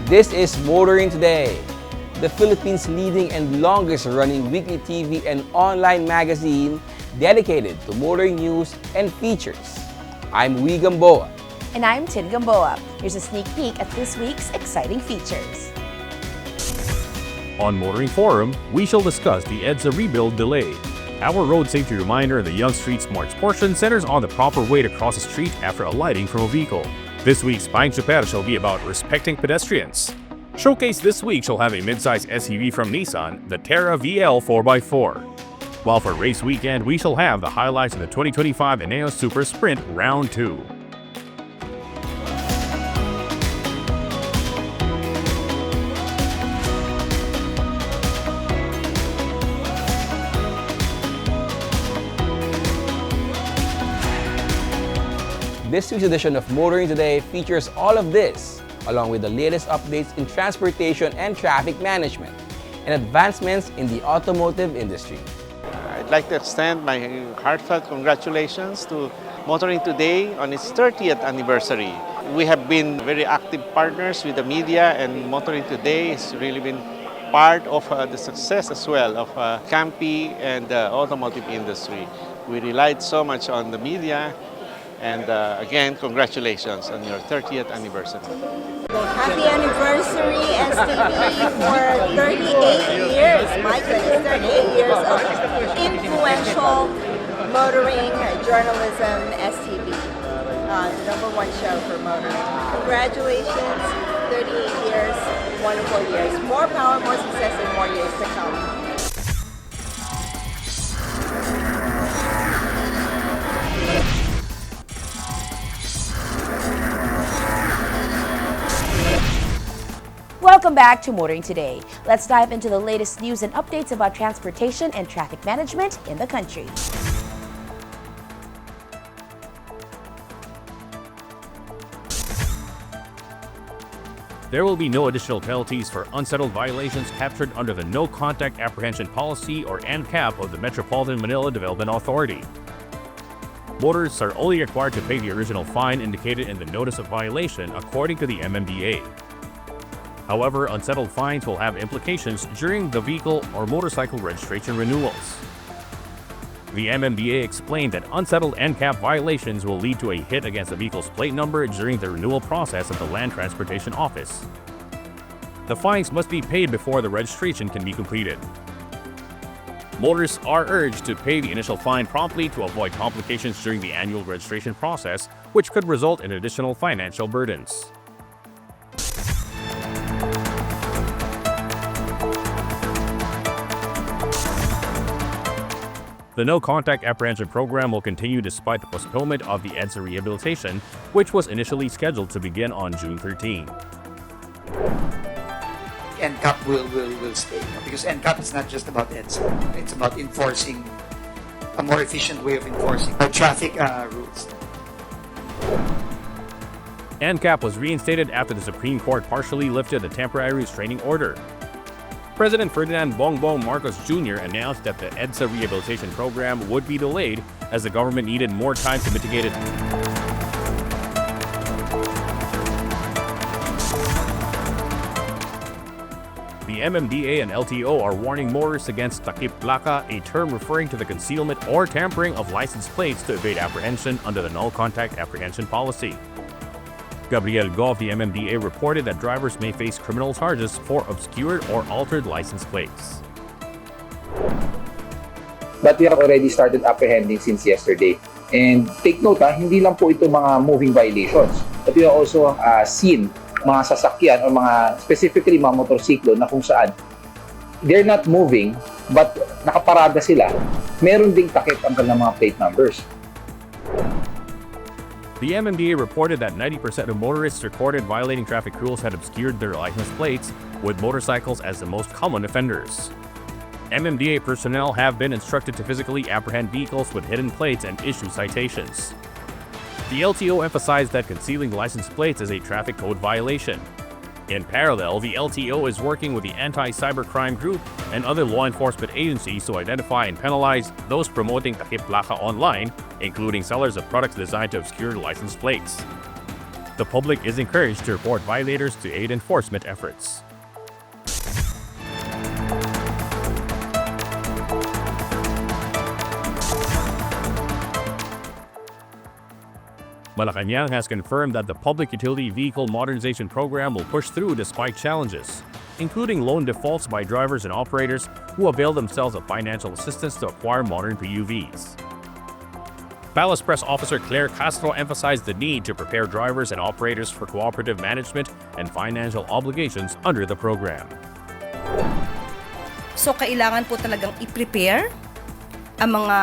This is Motoring Today, the Philippines' leading and longest-running weekly TV and online magazine dedicated to motoring news and features. I'm Wee Gamboa. And I'm Tin Gamboa. Here's a sneak peek at this week's exciting features. On Motoring Forum, we shall discuss the EDSA rebuild delay. Our road safety reminder in the Young Street Smarts portion centers on the proper way to cross a street after alighting from a vehicle. This week's Buying Super shall be about respecting pedestrians. Showcase this week shall have a midsize SUV from Nissan, the Terra VL 4x4. While for race weekend, we shall have the highlights of the 2025 Ineos Super Sprint Round 2. This week's edition of Motoring Today features all of this, along with the latest updates in transportation and traffic management, and advancements in the automotive industry. I'd like to extend my heartfelt congratulations to Motoring Today on its 30th anniversary. We have been very active partners with the media, and Motoring Today has really been part of the success as well of Campi and the automotive industry. We relied so much on the media. And again, congratulations on your 30th anniversary. Happy anniversary, STV, for 38 years. My goodness, 38 years of influential motoring journalism, STV. The #1 show for motoring. Congratulations, 38 years, wonderful years. More power, more success, and more years to come. Welcome back to Motoring Today. Let's dive into the latest news and updates about transportation and traffic management in the country. There will be no additional penalties for unsettled violations captured under the No Contact Apprehension Policy or NCAP of the Metropolitan Manila Development Authority. Motorists are only required to pay the original fine indicated in the notice of violation according to the MMDA. However, unsettled fines will have implications during the vehicle or motorcycle registration renewals. The MMDA explained that unsettled NCAP violations will lead to a hit against the vehicle's plate number during the renewal process at the Land Transportation Office. The fines must be paid before the registration can be completed. Motorists are urged to pay the initial fine promptly to avoid complications during the annual registration process, which could result in additional financial burdens. The No Contact Apprehension program will continue despite the postponement of the EDSA rehabilitation, which was initially scheduled to begin on June 13. NCAP will stay, because NCAP is not just about EDSA. It's about enforcing a more efficient way of enforcing our traffic rules. NCAP was reinstated after the Supreme Court partially lifted the temporary restraining order. President Ferdinand Bongbong Marcos Jr. announced that the EDSA rehabilitation program would be delayed as the government needed more time to mitigate it. The MMDA and LTO are warning motorists against takip plaka, a term referring to the concealment or tampering of license plates to evade apprehension under the No Contact Apprehension Policy. Gabriel Goff, the MMDA, reported that drivers may face criminal charges for obscured or altered license plates. But we have already started apprehending since yesterday. And take note, hindi lang po ito mga moving violations. But we have also seen mga sasakyan o mga specifically mga motorsiklo na kung saan they're not moving but nakaparada sila. Meron ding takip ang kanilang mga plate numbers. The MMDA reported that 90% of motorists recorded violating traffic rules had obscured their license plates, with motorcycles as the most common offenders. MMDA personnel have been instructed to physically apprehend vehicles with hidden plates and issue citations. The LTO emphasized that concealing license plates is a traffic code violation. In parallel, the LTO is working with the Anti-Cybercrime Group and other law enforcement agencies to identify and penalize those promoting takip plaka online, including sellers of products designed to obscure license plates. The public is encouraged to report violators to aid enforcement efforts. Malacanang has confirmed that the Public Utility Vehicle Modernization Program will push through despite challenges, including loan defaults by drivers and operators who avail themselves of financial assistance to acquire modern PUVs. Palace Press Officer Claire Castro emphasized the need to prepare drivers and operators for cooperative management and financial obligations under the program. So kailangan po talagang i-prepare ang mga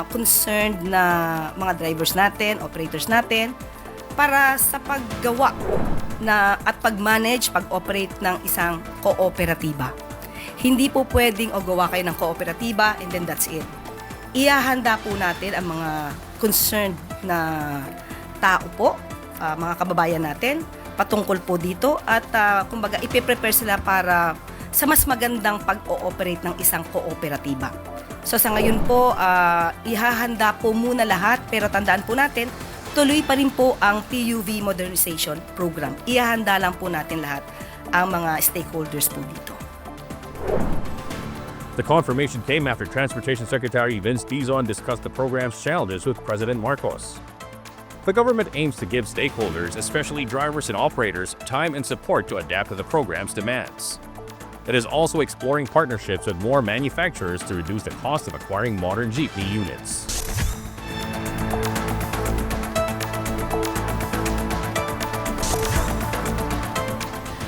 concerned na mga drivers natin, operators natin, para sa paggawa na at pag-manage, pag-operate ng isang kooperatiba. Hindi po pwedeng gawa kayo ng kooperatiba and then that's it. Ihahanda po natin ang mga concerned na tao po, mga kababayan natin, patungkol po dito at kumbaga ipe-prepare sila para sa mas magandang pag-ooperate ng isang kooperatiba. So sa ngayon po, ihahanda po muna lahat pero tandaan po natin, tuloy pa rin po ang PUV Modernization Program. Ihahanda lang po natin lahat ang mga stakeholders po dito. The confirmation came after Transportation Secretary Vince Dizon discussed the program's challenges with President Marcos. The government aims to give stakeholders, especially drivers and operators, time and support to adapt to the program's demands. It is also exploring partnerships with more manufacturers to reduce the cost of acquiring modern jeepney units.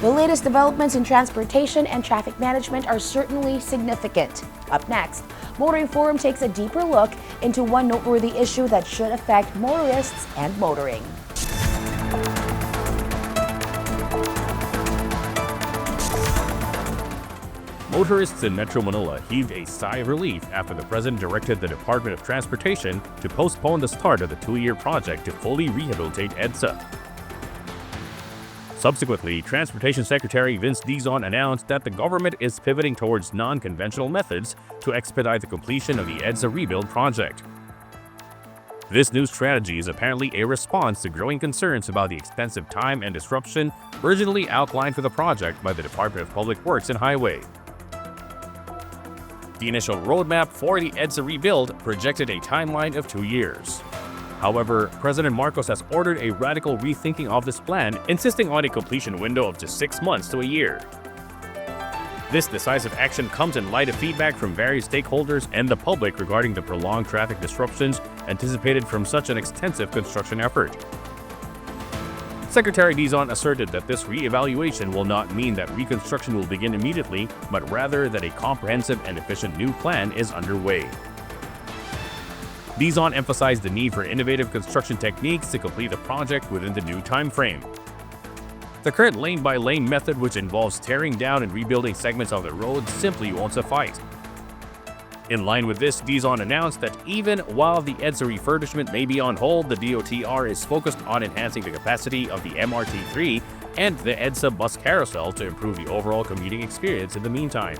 The latest developments in transportation and traffic management are certainly significant. Up next, Motoring Forum takes a deeper look into one noteworthy issue that should affect motorists and motoring. Motorists in Metro Manila heaved a sigh of relief after the President directed the Department of Transportation to postpone the start of the 2-year project to fully rehabilitate EDSA. Subsequently, Transportation Secretary Vince Dizon announced that the government is pivoting towards non-conventional methods to expedite the completion of the EDSA rebuild project. This new strategy is apparently a response to growing concerns about the extensive time and disruption originally outlined for the project by the Department of Public Works and Highway. The initial roadmap for the EDSA rebuild projected a timeline of 2 years. However, President Marcos has ordered a radical rethinking of this plan, insisting on a completion window of just 6 months to a year. This decisive action comes in light of feedback from various stakeholders and the public regarding the prolonged traffic disruptions anticipated from such an extensive construction effort. Secretary Dizon asserted that this re-evaluation will not mean that reconstruction will begin immediately, but rather that a comprehensive and efficient new plan is underway. Dizon emphasized the need for innovative construction techniques to complete the project within the new time frame. The current lane-by-lane method, which involves tearing down and rebuilding segments of the road, simply won't suffice. In line with this, Dizon announced that even while the EDSA refurbishment may be on hold, the DOTR is focused on enhancing the capacity of the MRT3 and the EDSA bus carousel to improve the overall commuting experience in the meantime.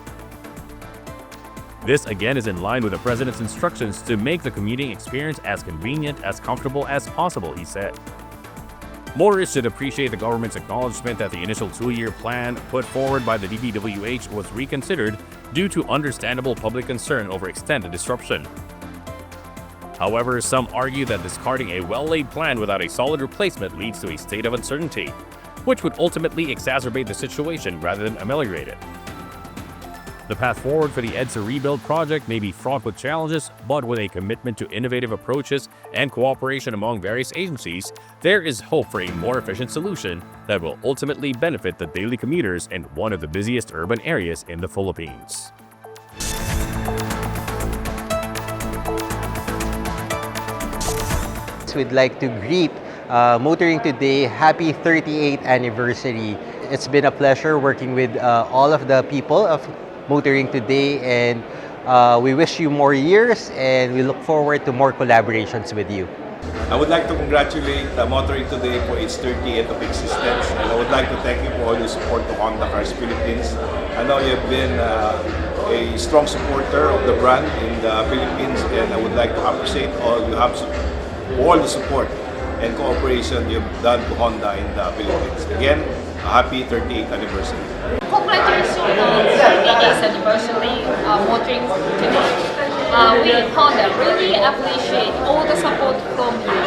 This again is in line with the President's instructions to make the commuting experience as convenient, as comfortable as possible, he said. Motorists should appreciate the government's acknowledgement that the initial 2-year plan put forward by the DPWH was reconsidered due to understandable public concern over extended disruption. However, some argue that discarding a well-laid plan without a solid replacement leads to a state of uncertainty, which would ultimately exacerbate the situation rather than ameliorate it. The path forward for the EDSA rebuild project may be fraught with challenges, but with a commitment to innovative approaches and cooperation among various agencies, there is hope for a more efficient solution that will ultimately benefit the daily commuters in one of the busiest urban areas in the Philippines. We'd like to greet Motoring Today happy 38th anniversary. It's been a pleasure working with all of the people of Motoring Today, and we wish you more years and we look forward to more collaborations with you. I would like to congratulate Motoring Today for its 30th of existence, and I would like to thank you for all your support to Honda Cars Philippines. I know you've been a strong supporter of the brand in the Philippines, and I would like to appreciate all you have all the support and cooperation you've done to Honda in the Philippines. Again, a happy 38th anniversary. Congratulations on 38th anniversary motoring today. We Honda really appreciate all the support from you.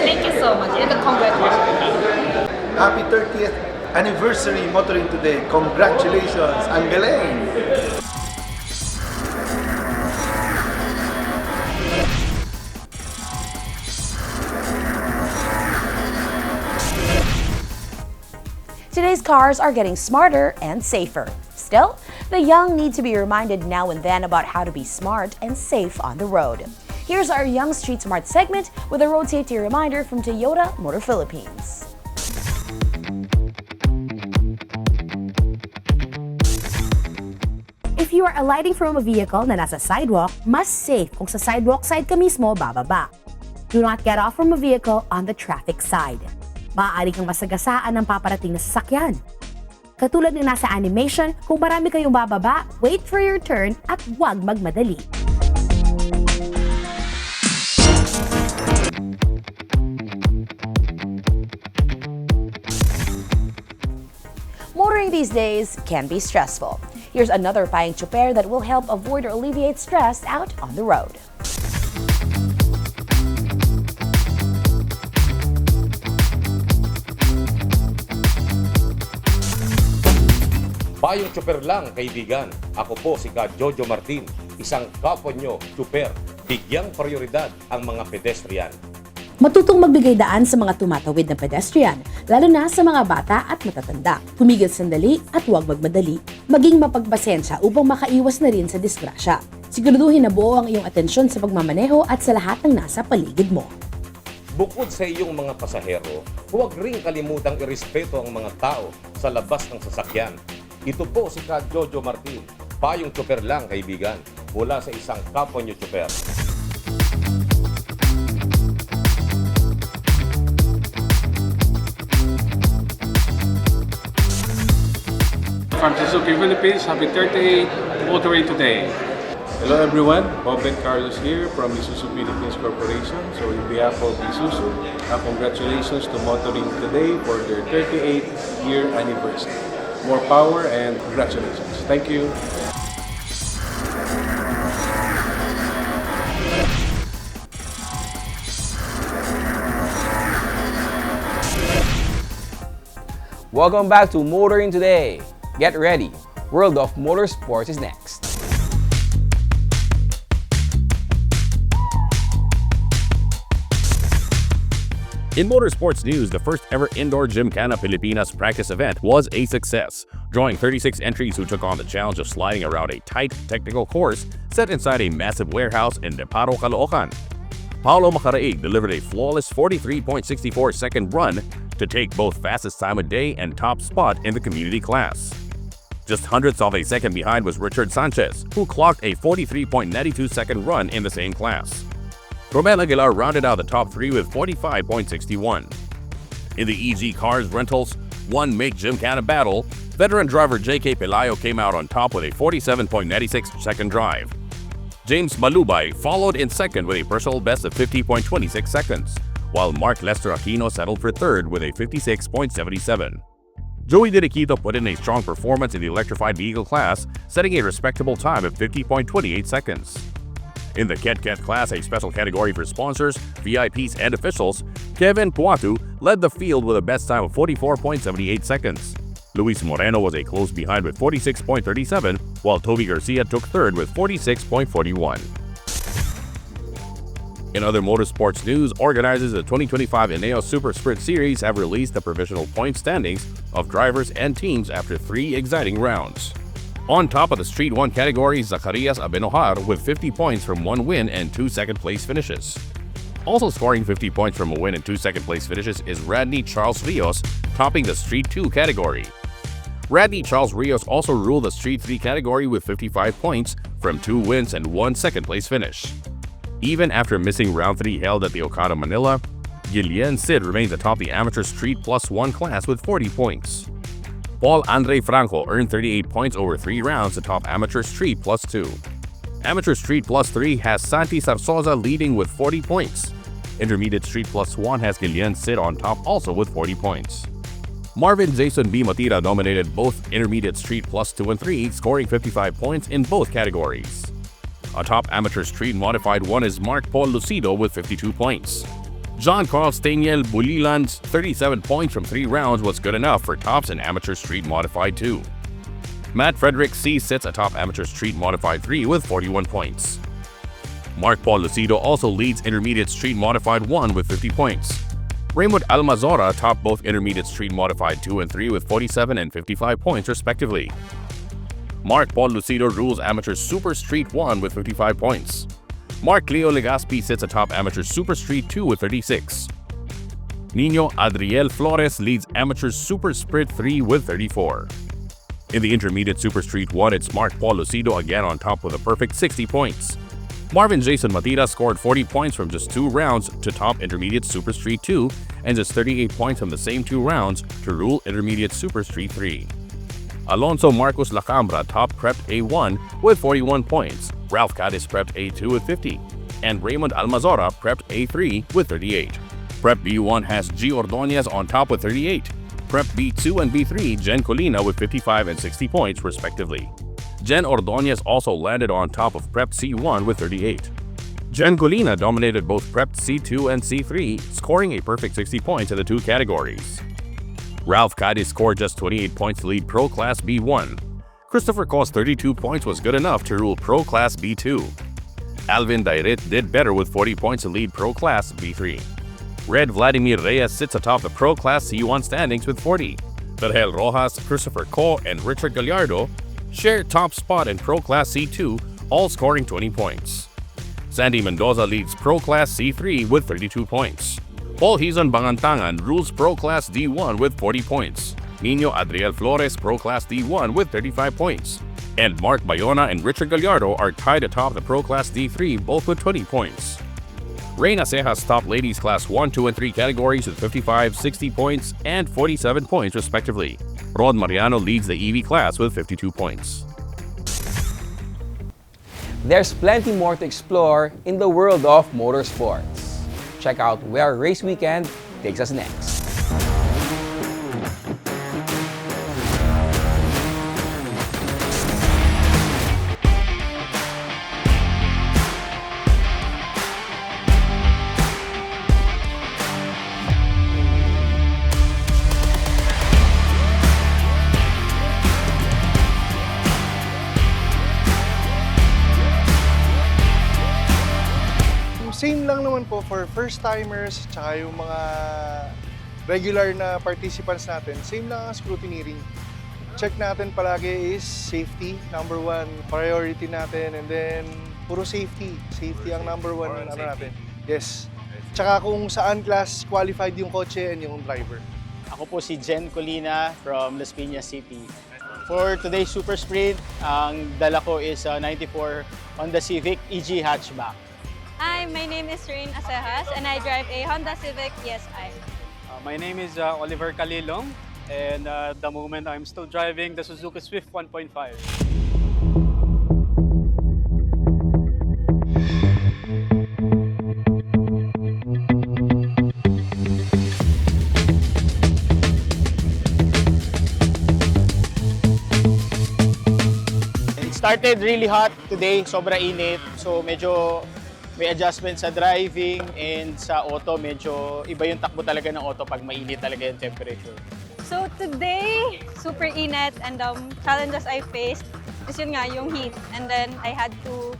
Thank you so much and congratulations. Happy 30th anniversary motoring today. Congratulations, ang galing! Today's cars are getting smarter and safer. Still, the young need to be reminded now and then about how to be smart and safe on the road. Here's our Young Street Smart segment with a road safety reminder from Toyota Motor Philippines. If you are alighting from a vehicle na nasa sidewalk, mas safe kung sa sidewalk side ka mismo bababa. Do not get off from a vehicle on the traffic side. Maaari kang masagasaan ng paparating na sasakyan. Katulad ng nasa animation, kung marami kayong bababa, wait for your turn at huwag magmadali. Motoring these days can be stressful. Here's another paying tsuper that will help avoid or alleviate stress out on the road. Payong tsuper lang, kaibigan. Ako po si Ka Jojo Martin, isang kapwa nyo, tsuper. Bigyang prioridad ang mga pedestrian. Matutong magbigay daan sa mga tumatawid na pedestrian, lalo na sa mga bata at matatanda. Tumigil sandali at huwag magmadali. Maging mapagpasensya upang makaiwas na rin sa disgrasya. Siguraduhin na buo ang iyong atensyon sa pagmamaneho at sa lahat ng nasa paligid mo. Bukod sa iyong mga pasahero, huwag ring kalimutang irespeto ang mga tao sa labas ng sasakyan. Ito po si Ka Jojo Martin, payong tsuper lang, kaibigan, mula sa isang kapwa nyo tsuper. From Suzuki Philippines, happy 38th motoring today. Hello everyone, Bob and Carlos here from Isuzu Philippines Corporation. So in behalf of Isuzu, congratulations to Motoring Today for their 38th year anniversary. More power and congratulations. Thank you. Welcome back to Motoring Today. Get ready. World of Motorsports is next. In motorsports news, the first ever indoor Gymkhana Pilipinas practice event was a success, drawing 36 entries who took on the challenge of sliding around a tight technical course set inside a massive warehouse in Deparo, Caloocan. Paolo Macaraig delivered a flawless 43.64 second run to take both fastest time of day and top spot in the community class. Just hundredths of a second behind was Richard Sanchez, who clocked a 43.92 second run in the same class. Romel Aguilar rounded out the top three with 45.61. In the EG Cars Rentals One Make Gymkhana battle, veteran driver J.K. Pelayo came out on top with a 47.96 second drive. James Malubay followed in second with a personal best of 50.26 seconds, while Mark Lester Aquino settled for third with a 56.77. Joey Diriquito put in a strong performance in the electrified vehicle class, setting a respectable time of 50.28 seconds. In the Ket class, a special category for sponsors, VIPs, and officials, Kevin Puatu led the field with a best time of 44.78 seconds. Luis Moreno was a close behind with 46.37, while Toby Garcia took third with 46.41. In other motorsports news, organizers of the 2025 Ineos Super Sprint Series have released the provisional point standings of drivers and teams after 3 exciting rounds. On top of the Street 1 category, Zacarias Abenojar with 50 points from 1 win and 2 second-place finishes. Also scoring 50 points from a win and 2 second-place finishes is Radney Charles Rios, topping the Street 2 category. Radney Charles Rios also ruled the Street 3 category with 55 points from 2 wins and 1 second-place finish. Even after missing round 3 held at the Okada Manila, Guillen Sid remains atop the Amateur Street Plus 1 class with 40 points. Paul Andre Franco earned 38 points over 3 rounds atop Amateur Street Plus 2. Amateur Street Plus 3 has Santi Sarsosa leading with 40 points. Intermediate Street Plus 1 has Guillen Sid on top also with 40 points. Marvin Jason B. Matira dominated both Intermediate Street Plus 2 and 3, scoring 55 points in both categories. Atop Amateur Street Modified 1 is Mark Paul Lucido with 52 points. John Carl Staniel Bulilan's 37 points from 3 rounds was good enough for tops in Amateur Street Modified 2. Matt Frederick C. sits atop Amateur Street Modified 3 with 41 points. Mark Paul Lucido also leads Intermediate Street Modified 1 with 50 points. Raymond Almazora topped both Intermediate Street Modified 2 and 3 with 47 and 55 points respectively. Mark Paul Lucido rules Amateur Super Street 1 with 55 points. Mark Leo Legaspi sits atop Amateur Super Street 2 with 36. Nino Adriel Flores leads Amateur Super Sprint 3 with 34. In the Intermediate Super Street 1, it's Mark Paul Lucido again on top with a perfect 60 points. Marvin Jason Matira scored 40 points from just 2 rounds to top Intermediate Super Street 2 and just 38 points from the same 2 rounds to rule Intermediate Super Street 3. Alonso Marcos Lacambra topped Prepped A1 with 41 points, Ralph Cadiz prepped A2 with 50, and Raymond Almazora prepped A3 with 38. Prep B1 has G. Ordonez on top with 38. Prep B2 and B3, Jen Colina with 55 and 60 points respectively. Jen Ordonez also landed on top of Prep C1 with 38. Jen Colina dominated both Prep C2 and C3, scoring a perfect 60 points in the 2 categories. Ralph Cadiz scored just 28 points to lead Pro Class B1. Christopher Cos' 32 points was good enough to rule Pro Class B2. Alvin Dairit did better with 40 points to lead Pro Class B3. Red Vladimir Reyes sits atop the Pro Class C1 standings with 40. Vergel Rojas, Christopher Ko, and Richard Gallardo share top spot in Pro Class C2, all scoring 20 points. Sandy Mendoza leads Pro Class C3 with 32 points. Paul Hizon Bangantangan rules Pro Class D1 with 40 points. Nino Adriel Flores Pro Class D1 with 35 points. And Mark Bayona and Richard Gallardo are tied atop the Pro Class D3 both with 20 points. Reyna Cejas top Ladies Class 1, 2, and 3 categories with 55, 60 points, and 47 points respectively. Rod Mariano leads the EV class with 52 points. There's plenty more to explore in the world of motorsports. Check out where Race Weekend takes us next. Same lang naman po for first-timers tsaka yung mga regular na participants natin. Same lang ang scrutineering. Check natin palagi is safety, number 1 priority natin, and then puro safety. Safety ang number 1 ano natin. Yes. Tsaka kung saan class qualified yung kotse and yung driver. Ako po si Jen Colina from Las Piñas City. For today's Super Sprint, ang dala ko is a 94 Honda Civic EG hatchback. Hi, my name is Rain Acejas and I drive a Honda Civic ESI. My name is Oliver Calilong and at the moment I'm still driving the Suzuki Swift 1.5. It started really hot today, sobra init. So medyo may adjustment sa driving and sa auto, medyo iba yung takbo talaga ng auto pag mainit talaga yung temperature. So today, super init and challenges I faced is yun nga, yung heat. And then I had to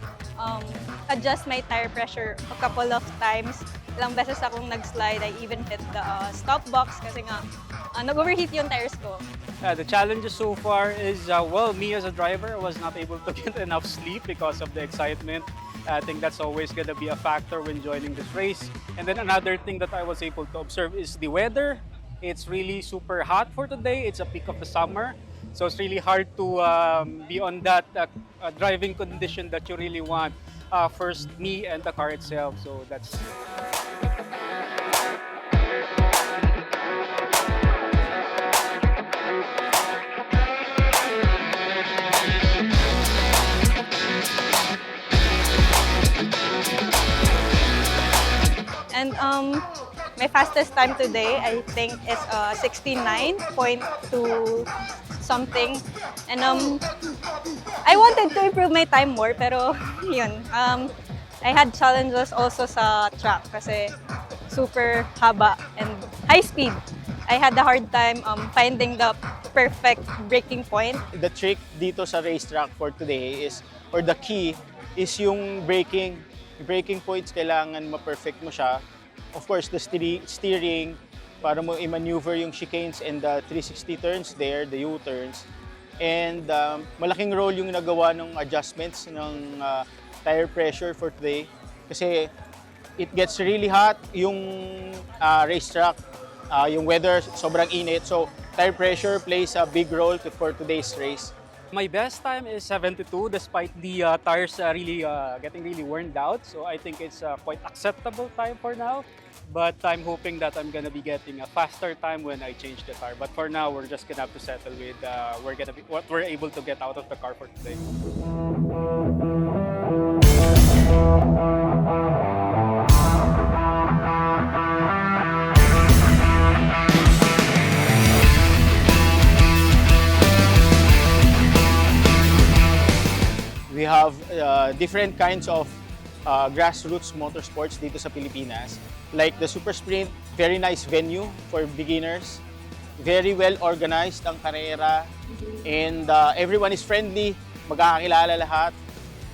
adjust my tire pressure a couple of times. Ilang beses akong nag-slide, I even hit the stop box kasi nga nag-overheat yung tires ko. The challenges so far is, well, me as a driver, I was not able to get enough sleep because of the excitement. I think that's always going to be a factor when joining this race. And then another thing that I was able to observe is the weather. It's really super hot for today. It's a peak of the summer. So it's really hard to be on that driving condition that you really want. First, me and the car itself. So that's... And my fastest time today, I think, is 69.2 something. And I wanted to improve my time more, pero yun. I had challenges also sa track kasi super haba and high speed. I had a hard time finding the perfect braking point. The trick dito sa racetrack for today is, or the key, is yung braking. Yung braking points, kailangan ma-perfect mo siya. Of course, the steering, para mo i-maneuver yung chicanes and the 360 turns there, the U-turns. And malaking role yung nagawa ng adjustments ng tire pressure for today. Kasi it gets really hot yung racetrack, yung weather sobrang init. So tire pressure plays a big role for today's race. My best time is 72 despite the tires getting really worn out. So I think it's a quite acceptable time for now. But I'm hoping that I'm gonna be getting a faster time when I change the tire. But for now, we're just gonna have to settle with what we're able to get out of the car for today. We have different kinds of grassroots motorsports dito sa Pilipinas. Like the Super Sprint, very nice venue for beginners. Very well organized ang karera. And everyone is friendly, magkakakilala lahat.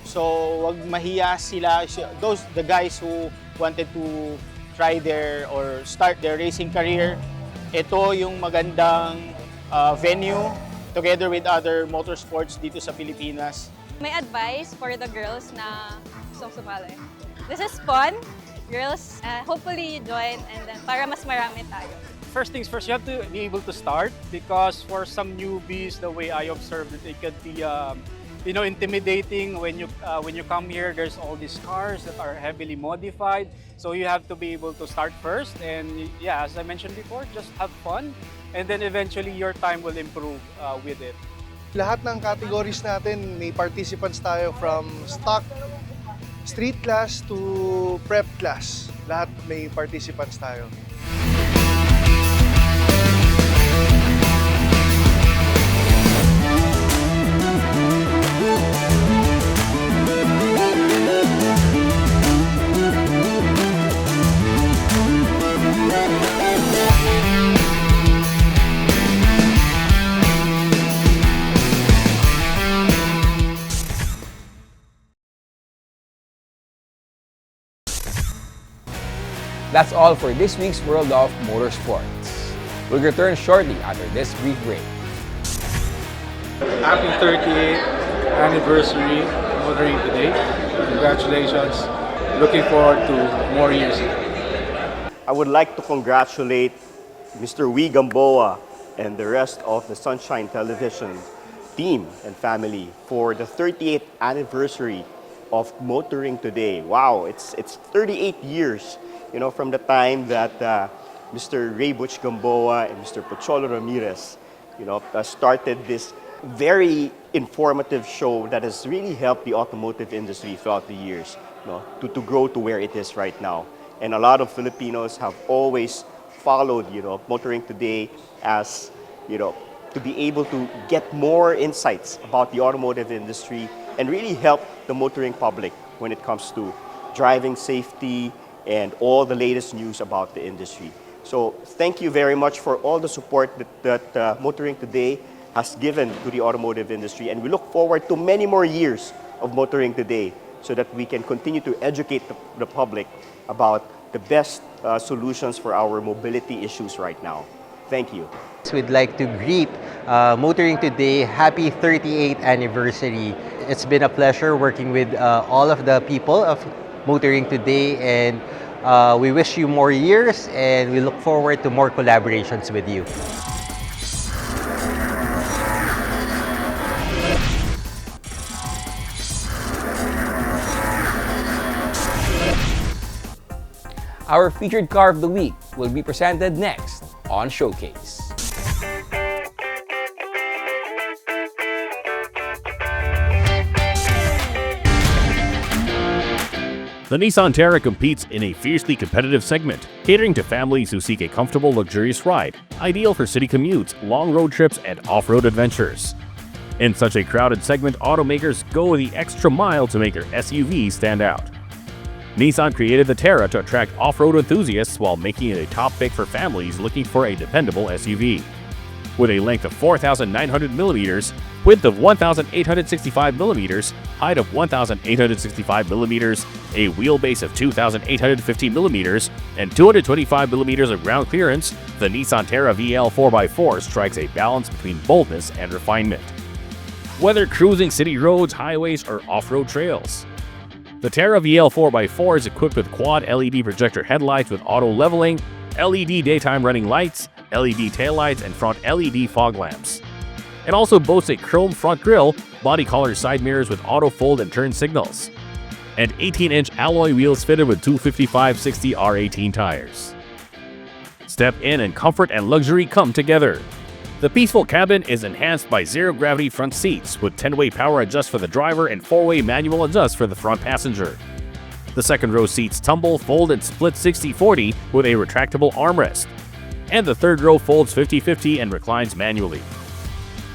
So wag mahiya sila. The guys who wanted to try or start their racing career, ito yung magandang venue together with other motorsports dito sa Pilipinas. My advice for the girls na gustong sumali. This is fun. Girls, hopefully you join and then para mas marami tayo. First things first, you have to be able to start because for some newbies, the way I observed it could be intimidating when you come here. There's all these cars that are heavily modified, so you have to be able to start first. And yeah, as I mentioned before, just have fun, and then eventually your time will improve with it. Lahat ng categories natin, may participants tayo from stock, street class to prep class. Lahat may participants tayo. That's all for this week's World of Motorsports. We'll return shortly after this brief break. Happy 38th anniversary motoring today. Congratulations. Looking forward to more years. I would like to congratulate Mr. Wee Gamboa and the rest of the Sunshine Television team and family for the 38th anniversary of motoring today. Wow, it's 38 years. From the time that Mr. Ray Butch Gamboa and Mr. Pocholo Ramirez, started this very informative show that has really helped the automotive industry throughout the years, to grow to where it is right now. And a lot of Filipinos have always followed, motoring today as, to be able to get more insights about the automotive industry and really help the motoring public when it comes to driving safety and all the latest news about the industry. So thank you very much for all the support that Motoring Today has given to the automotive industry, and we look forward to many more years of Motoring Today so that we can continue to educate the public about the best solutions for our mobility issues right now. Thank you. We'd like to greet Motoring Today happy 38th anniversary. It's been a pleasure working with all of the people of Motoring Today, and we wish you more years, and we look forward to more collaborations with you. Our featured car of the week will be presented next on Showcase. The Nissan Terra competes in a fiercely competitive segment, catering to families who seek a comfortable, luxurious ride, ideal for city commutes, long road trips, and off-road adventures. In such a crowded segment, automakers go the extra mile to make their SUV stand out. Nissan created the Terra to attract off-road enthusiasts while making it a top pick for families looking for a dependable SUV. With a length of 4,900mm, width of 1,865mm, height of 1,865mm, a wheelbase of 2,850mm, and 225mm of ground clearance, the Nissan Terra VL 4x4 strikes a balance between boldness and refinement. Whether cruising city roads, highways, or off-road trails, the Terra VL 4x4 is equipped with quad LED projector headlights with auto leveling, LED daytime running lights, LED taillights, and front LED fog lamps. It also boasts a chrome front grille, body color side mirrors with auto fold and turn signals, and 18-inch alloy wheels fitted with 255/60 R18 tires. Step in and comfort and luxury come together. The peaceful cabin is enhanced by zero-gravity front seats with 10-way power adjust for the driver and 4-way manual adjust for the front passenger. The second row seats tumble, fold, and split 60/40 with a retractable armrest, and the third row folds 50/50 and reclines manually.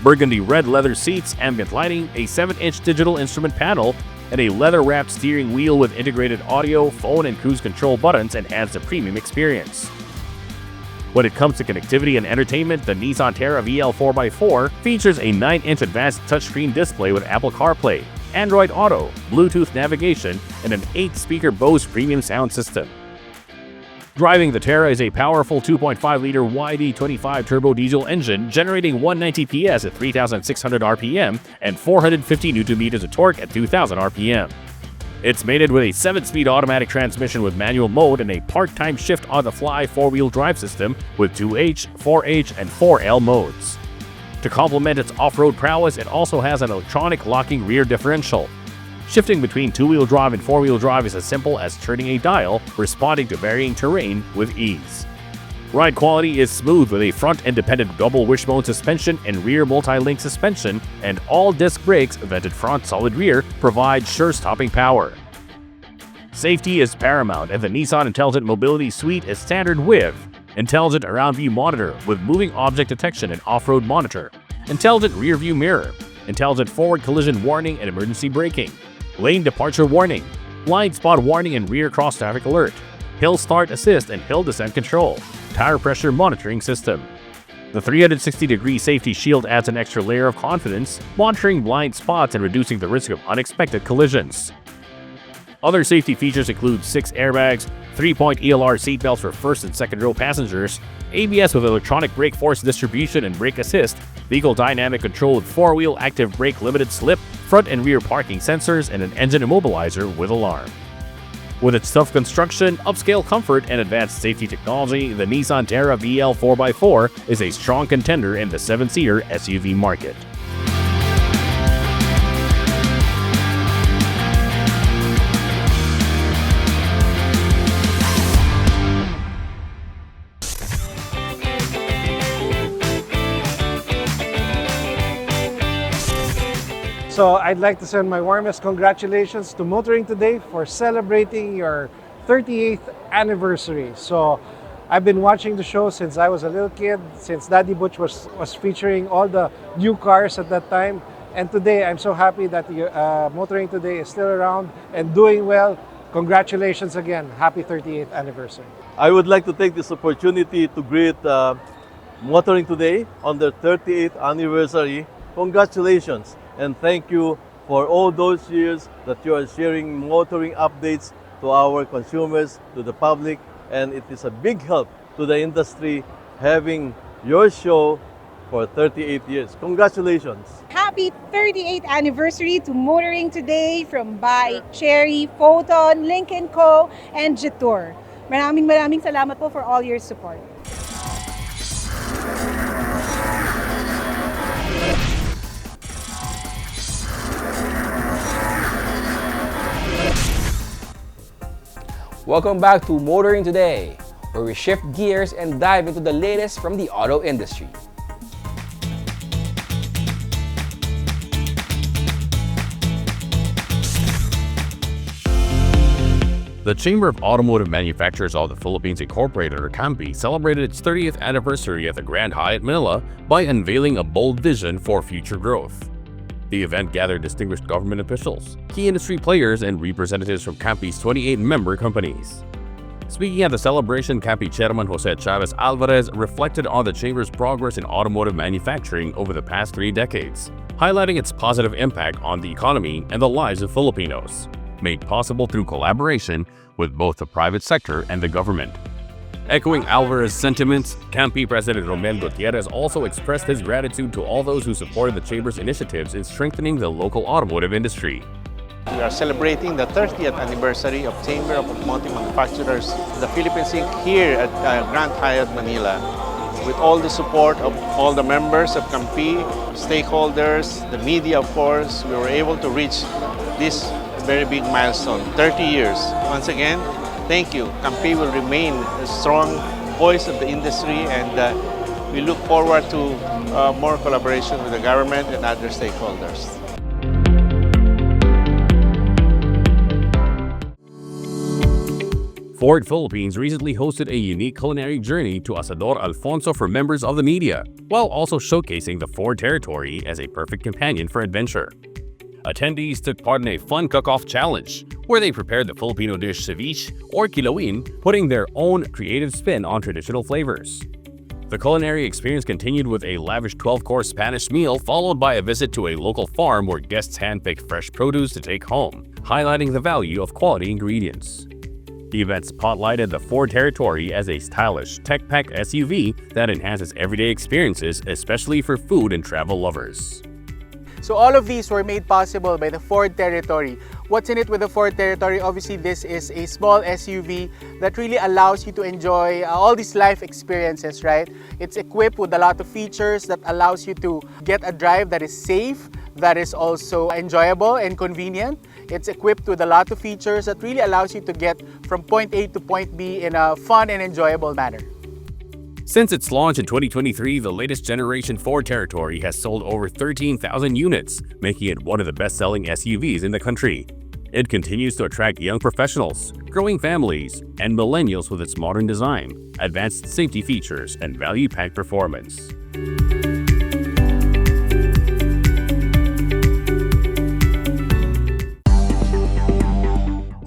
Burgundy red leather seats, ambient lighting, a 7-inch digital instrument panel, and a leather-wrapped steering wheel with integrated audio, phone, and cruise control buttons enhance the premium experience. When it comes to connectivity and entertainment, the Nissan Terra VL 4x4 features a 9-inch advanced touchscreen display with Apple CarPlay, Android Auto, Bluetooth navigation, and an 8-speaker Bose premium sound system. Driving the Terra is a powerful 2.5-liter YD25 turbo diesel engine generating 190 PS at 3,600 RPM and 450 Nm of torque at 2,000 RPM. It's mated with a 7-speed automatic transmission with manual mode and a part-time shift on-the-fly 4-wheel drive system with 2H, 4H, and 4L modes. To complement its off-road prowess, it also has an electronic locking rear differential. Shifting between 2-wheel drive and 4-wheel drive is as simple as turning a dial, responding to varying terrain with ease. Ride quality is smooth with a front independent double wishbone suspension and rear multi-link suspension, and all disc brakes, vented front, solid rear, provide sure stopping power. Safety is paramount, and the Nissan Intelligent Mobility Suite is standard with Intelligent Around View Monitor with moving object detection and off-road monitor, Intelligent Rear View Mirror, Intelligent Forward Collision Warning and Emergency Braking, Lane Departure Warning, Blind Spot Warning and Rear Cross Traffic Alert, Hill Start Assist and Hill Descent Control, Tire Pressure Monitoring System. The 360-degree safety shield adds an extra layer of confidence, monitoring blind spots and reducing the risk of unexpected collisions. Other safety features include 6 airbags, 3-point ELR seatbelts for first and second row passengers, ABS with electronic brake force distribution and brake assist, vehicle dynamic control with 4-wheel active brake limited slip, front and rear parking sensors, and an engine immobilizer with alarm. With its tough construction, upscale comfort, and advanced safety technology, the Nissan Terra VL 4x4 is a strong contender in the 7-seater SUV market. So I'd like to send my warmest congratulations to Motoring Today for celebrating your 38th anniversary. So I've been watching the show since I was a little kid, since Daddy Butch was featuring all the new cars at that time. And today I'm so happy that Motoring Today is still around and doing well. Congratulations again. Happy 38th anniversary. I would like to take this opportunity to greet Motoring Today on their 38th anniversary. Congratulations. And thank you for all those years that you are sharing motoring updates to our consumers, to the public, and it is a big help to the industry having your show for 38 years. Congratulations! Happy 38th anniversary to Motoring Today from Bike, Chery, Photon, Lynk & Co, and Jetour. Maraming salamat po for all your support. Welcome back to Motoring Today, where we shift gears and dive into the latest from the auto industry. The Chamber of Automotive Manufacturers of the Philippines Incorporated, or CAMPI, celebrated its 30th anniversary at the Grand Hyatt Manila by unveiling a bold vision for future growth. The event gathered distinguished government officials, key industry players, and representatives from CAMPI's 28 member companies. Speaking at the celebration, CAMPI Chairman Jose Chavez Alvarez reflected on the Chamber's progress in automotive manufacturing over the past 3 decades, highlighting its positive impact on the economy and the lives of Filipinos, made possible through collaboration with both the private sector and the government. Echoing Alvarez's sentiments, CAMPI President Romel Gutierrez also expressed his gratitude to all those who supported the Chamber's initiatives in strengthening the local automotive industry. We are celebrating the 30th anniversary of Chamber of Automotive Manufacturers of the Philippines Inc. here at Grand Hyatt Manila. With all the support of all the members of CAMPI, stakeholders, the media of course, we were able to reach this very big milestone, 30 years. Once again, thank you. CAMPI will remain a strong voice of the industry, and we look forward to more collaboration with the government and other stakeholders. Ford Philippines recently hosted a unique culinary journey to Asador Alfonso for members of the media, while also showcasing the Ford territory as a perfect companion for adventure. Attendees took part in a fun cook-off challenge, where they prepared the Filipino dish ceviche or kilawin, putting their own creative spin on traditional flavors. The culinary experience continued with a lavish 12-course Spanish meal, followed by a visit to a local farm where guests handpicked fresh produce to take home, highlighting the value of quality ingredients. The event spotlighted the Ford Territory as a stylish, tech-packed SUV that enhances everyday experiences, especially for food and travel lovers. So all of these were made possible by the Ford Territory. What's in it with the Ford Territory? Obviously, this is a small SUV that really allows you to enjoy all these life experiences, right? It's equipped with a lot of features that allows you to get a drive that is safe, that is also enjoyable and convenient. It's equipped with a lot of features that really allows you to get from point A to point B in a fun and enjoyable manner. Since its launch in 2023, the latest generation Ford Territory has sold over 13,000 units, making it one of the best-selling SUVs in the country. It continues to attract young professionals, growing families, and millennials with its modern design, advanced safety features, and value-packed performance.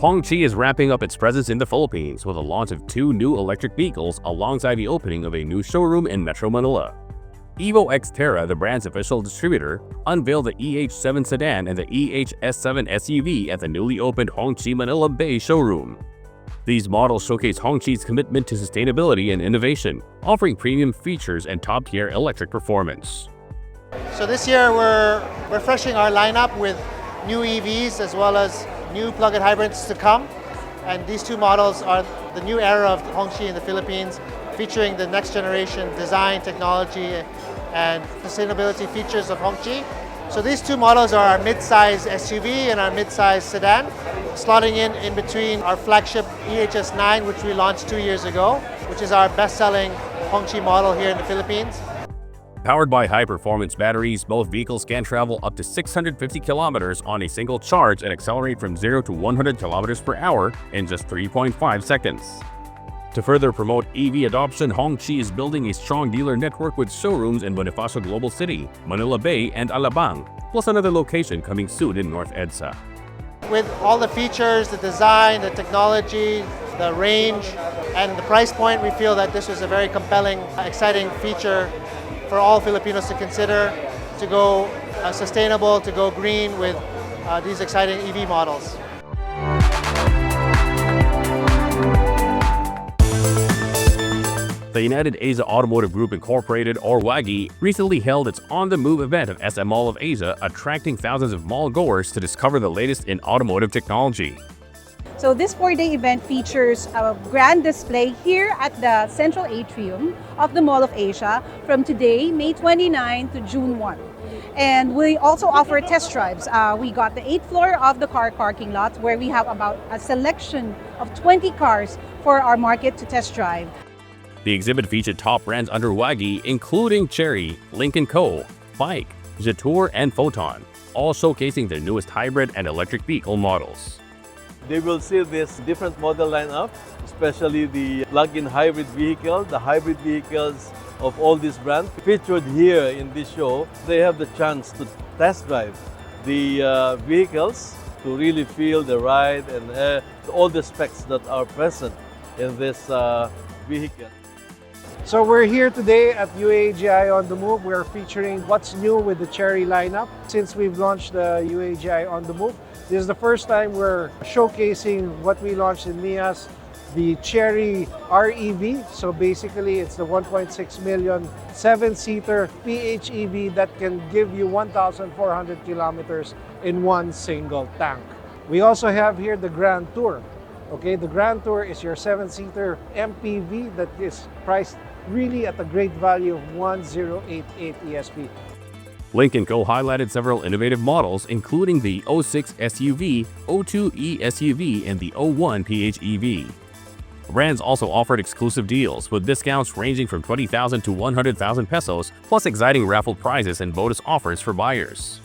Hongqi is ramping up its presence in the Philippines with the launch of 2 new electric vehicles alongside the opening of a new showroom in Metro Manila. Evo X Terra, the brand's official distributor, unveiled the EH7 sedan and the EH-S7 SUV at the newly opened Hongqi Manila Bay showroom. These models showcase Hongqi's commitment to sustainability and innovation, offering premium features and top-tier electric performance. So this year we're refreshing our lineup with new EVs as well as new plug-in hybrids to come, and these 2 models are the new era of Hongqi in the Philippines, featuring the next generation design, technology, and sustainability features of Hongqi. So these 2 models are our mid-size SUV and our mid-size sedan, slotting in between our flagship EHS9, which we launched 2 years ago, which is our best-selling Hongqi model here in the Philippines. Powered by high-performance batteries, both vehicles can travel up to 650 kilometers on a single charge and accelerate from 0 to 100 kilometers per hour in just 3.5 seconds. To further promote EV adoption, Hongqi is building a strong dealer network with showrooms in Bonifacio Global City, Manila Bay, and Alabang, plus another location coming soon in North EDSA. With all the features, the design, the technology, the range, and the price point, we feel that this was a very compelling, exciting feature for all Filipinos to consider, to go sustainable, to go green with these exciting EV models. The United Asia Automotive Group Incorporated, or WAGI, recently held its On the Move event at SM Mall of Asia, attracting thousands of mall-goers to discover the latest in automotive technology. So this 4-day event features a grand display here at the central atrium of the Mall of Asia from today, May 29 to June 1. And we also offer test drives. We got the 8th floor of the car parking lot where we have about a selection of 20 cars for our market to test drive. The exhibit featured top brands under WAGI, including Chery, Lynk & Co., Bike, Jetour, and Photon, all showcasing their newest hybrid and electric vehicle models. They will see this different model lineup, especially the plug-in hybrid vehicle, the hybrid vehicles of all these brands featured here in this show. They have the chance to test drive the vehicles to really feel the ride and all the specs that are present in this vehicle. So we're here today at UAGI On The Move. We're featuring what's new with the Chery lineup. Since we've launched the UAGI On The Move, this is the first time we're showcasing what we launched in MIAS, the Chery REV. So basically, it's the 1.6 million 7-seater PHEV that can give you 1,400 kilometers in one single tank. We also have here the Grand Tour. Okay, the Grand Tour is your 7-seater MPV that is priced really at a great value of 1,088 ESP. Lynk & Co. highlighted several innovative models, including the 06 SUV, 02E SUV, and the 01 PHEV. Brands also offered exclusive deals, with discounts ranging from 20,000 to 100,000 pesos, plus exciting raffle prizes and bonus offers for buyers.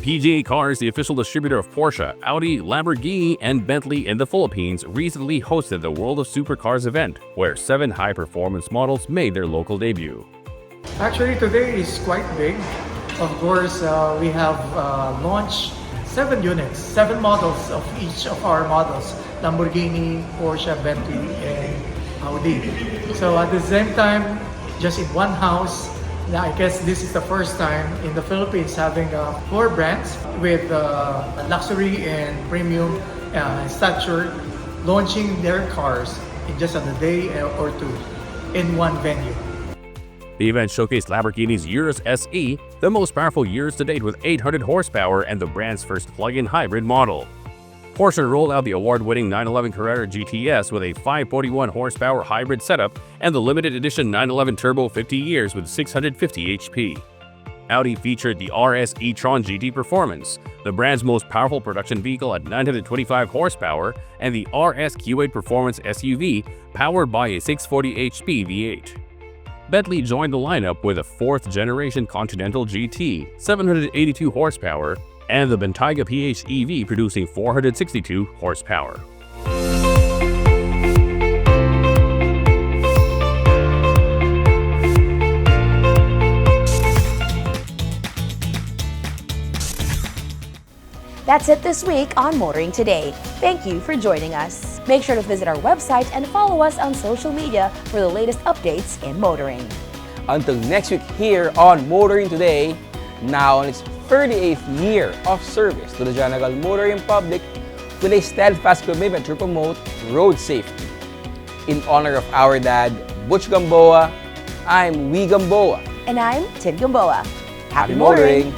PGA Cars, the official distributor of Porsche, Audi, Lamborghini, and Bentley in the Philippines, recently hosted the World of Supercars event, where 7 high-performance models made their local debut. Actually, today is quite big. Of course, we have launched 7 units, 7 models of each of our models, Lamborghini, Porsche, Bentley, and Audi. So at the same time, just in one house, I guess this is the first time in the Philippines having 4 brands with luxury and premium stature launching their cars in just a day or two in one venue. The event showcased Lamborghini's Urus SE, the most powerful Urus to date with 800 horsepower and the brand's first plug-in hybrid model. Porsche rolled out the award-winning 911 Carrera GTS with a 541 horsepower hybrid setup and the limited edition 911 Turbo 50 years with 650 HP. Audi featured the RS e-tron GT Performance, the brand's most powerful production vehicle at 925 horsepower, and the RS Q8 Performance SUV powered by a 640 HP V8. Bentley joined the lineup with a 4th-generation Continental GT, 782 horsepower, and the Bentayga PHEV producing 462 horsepower. That's it this week on Motoring Today. Thank you for joining us. Make sure to visit our website and follow us on social media for the latest updates in motoring. Until next week here on Motoring Today, now on its 38th year of service to the general motoring public with a steadfast commitment to promote road safety. In honor of our dad, Butch Gamboa, I'm Wee Gamboa. And I'm Tid Gamboa. Happy motoring!